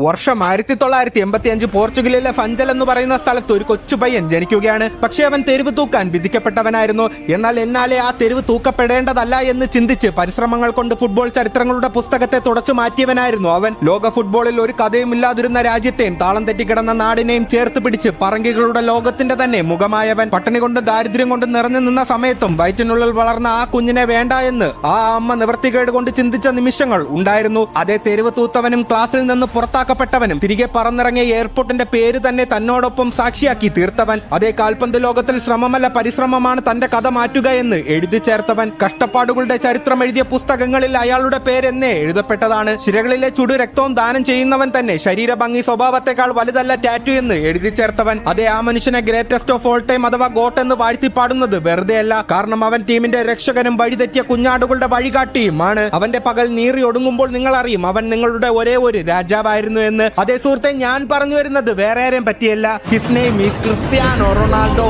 വർഷം 1985 പോർച്ചുഗലിലെ ഫഞ്ചൽ എന്ന് പറയുന്ന സ്ഥലത്ത് ഒരു കൊച്ചു പയ്യൻ ജനിക്കുകയാണ്. പക്ഷെ അവൻ തെരുവ് തൂക്കാൻ വിധിക്കപ്പെട്ടവനായിരുന്നു. എന്നാൽ എന്നാലെ ആ തെരുവ് തൂക്കപ്പെടേണ്ടതല്ല എന്ന് ചിന്തിച്ച് പരിശ്രമങ്ങൾ കൊണ്ട് ഫുട്ബോൾ ചരിത്രങ്ങളുടെ പുസ്തകത്തെ തുടച്ചു മാറ്റിയവനായിരുന്നു അവൻ. ലോക ഫുട്ബോളിൽ ഒരു കഥയും ഇല്ലാതിരുന്ന രാജ്യത്തെയും താളം തെറ്റിക്കിടന്ന നാടിനെയും ചേർത്ത് പിടിച്ച് പറങ്കികളുടെ ലോകത്തിന്റെ തന്നെ മുഖമായവൻ. പട്ടിണി കൊണ്ട് ദാരിദ്ര്യം കൊണ്ട് നിറഞ്ഞു നിന്ന സമയത്തും വയറ്റിനുള്ളിൽ വളർന്ന ആ കുഞ്ഞിനെ വേണ്ട എന്ന് ആ അമ്മ നിവൃത്തികേട് കൊണ്ട് ചിന്തിച്ച നിമിഷങ്ങൾ ഉണ്ടായിരുന്നു. അതേ തെരുവ് തൂത്തവനും ക്ലാസ്സിൽ നിന്ന് പുറത്താക്കപ്പെട്ടവനും തിരികെ പറന്നിറങ്ങിയ എയർപോർട്ടിന്റെ പേര് തന്നെ തന്നോടൊപ്പം സാക്ഷിയാക്കി തീർത്തവൻ. അതേ കാൽപന്ത് ലോകത്തിൽ ശ്രമമല്ല പരിശ്രമമാണ് തന്റെ കഥ മാറ്റുക എന്ന് എഴുതി ചേർത്തവൻ. കഷ്ടപ്പാടുകളുടെ ചരിത്രം എഴുതിയ പുസ്തകങ്ങളിൽ അയാളുടെ പേരെന്നേ എഴുതപ്പെട്ടതാണ്. ശിരകളിലെ ചുടു രക്തവും ദാനം ചെയ്യുന്നവൻ തന്നെ ശരീരഭംഗി സ്വഭാവത്തെക്കാൾ വലുതല്ല ടാറ്റു എന്ന് എഴുതി ചേർത്തവൻ. അതേ ആ മനുഷ്യനെ ഗ്രേറ്റസ്റ്റ് ഓഫ് ഓൾ ടൈം അഥവാ ഗോട്ട് എന്ന് വാഴ്ത്തിപ്പാടുന്നത് വെറുതെയല്ല. കാരണം അവൻ ടീമിന്റെ രക്ഷകനും വഴിതെറ്റിയ കുഞ്ഞാടുകളുടെ വഴികാട്ടിയുമാണ്. അവന്റെ പകൽ നീറി ഒടുങ്ങുമ്പോൾ നിങ്ങൾ അറിയും അവൻ നിങ്ങളുടെ ഒരേ ഒരു രാജാവായിരുന്നു എന്ന്. അതേ സുഹൃത്തെ, ഞാൻ പറഞ്ഞു വരുന്നത് വേറെ ആരെയും പറ്റിയല്ല. His name is Cristiano Ronaldo.